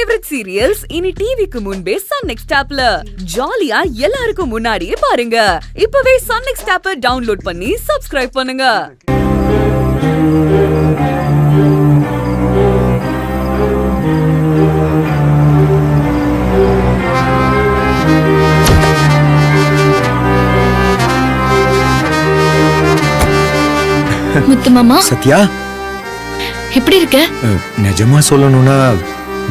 Favourite serials இனி டிவிக்கு முன்பே சன் நெக்ஸ்ட் ஆப்ல ஜாலியா எல்லாருக்கும் முன்னாடியே பாருங்க. இப்பவே சன் நெக்ஸ்ட் ஆப்பை டவுன்லோட் பண்ணி சப்ஸ்கிரைப் பண்ணுங்க. முத்து மாமா, சத்யா, எப்படி இருக்க? நிஜமா சொல்லணும்னா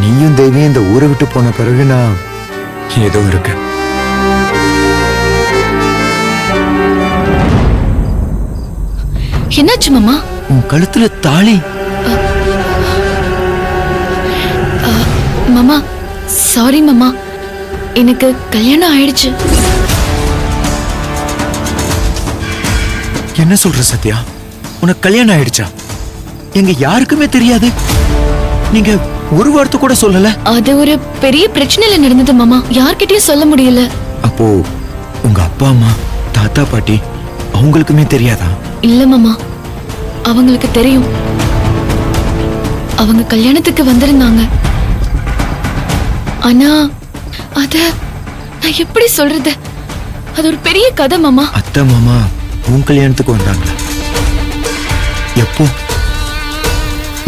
நீயும் தேவியும் இந்த ஊரை விட்டு போன பிறகு நான் ஏதோ இருக்கு. என்னாச்சு மாமா? உன் கழுத்துல தாலி. மாமா சாரி மாமா, எனக்கு கல்யாணம் ஆயிடுச்சு. என்ன சொல்ற சத்யா? உனக்கு கல்யாணம் ஆயிடுச்சா? எங்க யாருக்குமே தெரியாது. நீங்க ஒரு வார்த்தை கூட சொல்லல. அது ஒரு பெரிய பிரச்சனையில நடந்தது மாமா, யார்கிட்டயும் சொல்ல முடியல. அப்போ உங்க அப்பா அம்மா தாத்தா பாட்டி அவங்களுக்குமே தெரியாதா? இல்ல மாமா, அவங்களுக்கு தெரியும். அவங்க கல்யாணத்துக்கு வந்திருந்தாங்க. ஆனா அத நான் எப்படி சொல்றது? அது ஒரு பெரிய கதை மாமா. அத்தை மாமா உன் கல்யாணத்துக்கு வந்தாங்க. எப்போ,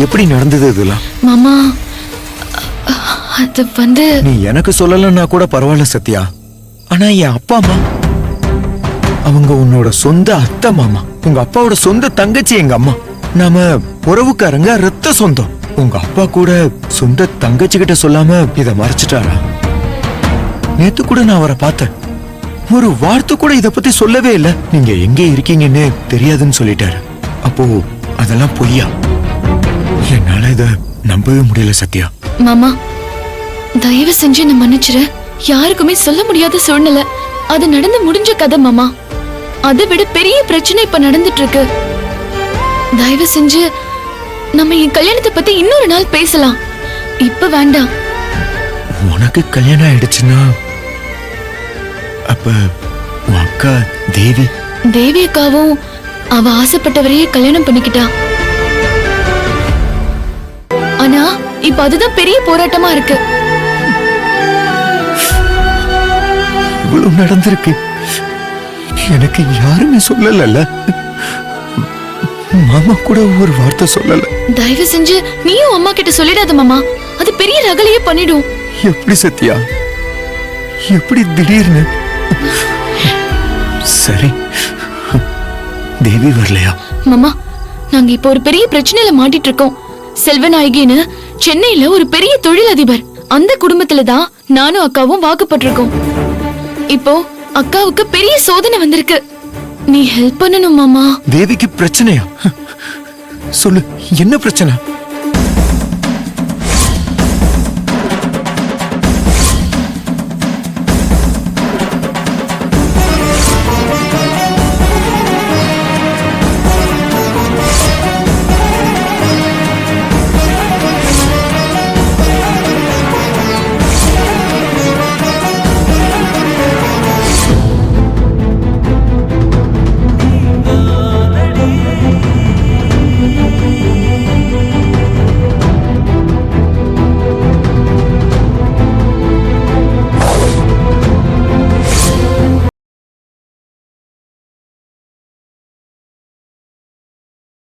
எப்படி நடந்தது இதெல்லாம்? மாமா அது வந்து நீ எனக்கு சொல்லலன்னா கூட பரவாயில்ல சத்யா. ஆனா என் அப்பா அம்மா அவங்க உன்னோட சொந்த அத்தை மாமா. உங்க அப்பாவோட சொந்த தங்கச்சி எங்க அம்மா. நாம உறவுக்காரங்க, ரத்த சொந்தம். உங்க அப்பா கூட சொந்த தங்கச்சி கிட்ட சொல்லாம இத மறைச்சிட்டாரா? நேத்து கூட நான் அவரை பார்த்தேன். ஒரு வார்த்தை கூட இத பத்தி சொல்லவே இல்ல. நீங்க எங்க இருக்கீங்கன்னு தெரியாதுன்னு சொல்லிட்டாரு. அப்போ அதெல்லாம் பொய்யா? என்னால இத நம்பவே முடியல சத்யா. மாமா தயவு செஞ்சு என்ன மன்னிச்சிரு. யாருக்குமே சொல்ல முடியாத சூழ்நிலை. அது நடந்து முடிஞ்ச கதை மாமா. அதை விட பெரிய பிரச்சனை இப்ப நடந்துட்டு இருக்கு. தயவு செஞ்சு நம்ம என் கல்யாணத்தை பத்தி இன்னொரு நாள் பேசலாம். இப்ப வேண்டாம். உனக்கு கல்யாணம் ஆயிடுச்சுன்னா அப்ப உன் அக்கா தேவி? தேவி அக்காவும் அவ ஆசைப்பட்டவரையே கல்யாணம் பண்ணிக்கிட்டா. ஆனா இப்ப அதுதான் பெரிய போராட்டமா இருக்கு. இவ்வளவு நடந்திருக்கு, எனக்கு யாருமே சொல்லல. மாமா கூட ஒரு வார்த்தை சொல்லல. தயவு செஞ்சு நீயும் அம்மா கிட்ட சொல்லிடாத மாமா, அது பெரிய ரகலையே பண்ணிடும். எப்படி சத்யா? எப்படி திடீர்னு? சரி, தேவி வரலையா? மாமா நாங்க இப்ப ஒரு பெரிய பிரச்சனையில மாட்டிட்டு இருக்கோம். செல்வநாயகின்னு சென்னையில ஒரு பெரிய தொழிலதிபர். அந்த குடும்பத்துல தான் நானும் அக்காவும் வாக்குப்பட்டிருக்கோம். இப்போ அக்காவுக்கு பெரிய சோதனை வந்திருக்கு. நீ ஹெல்ப் பண்ணணும் மாமா. தேவிக்கு பிரச்சனையா? சொல்லு, என்ன பிரச்சனை?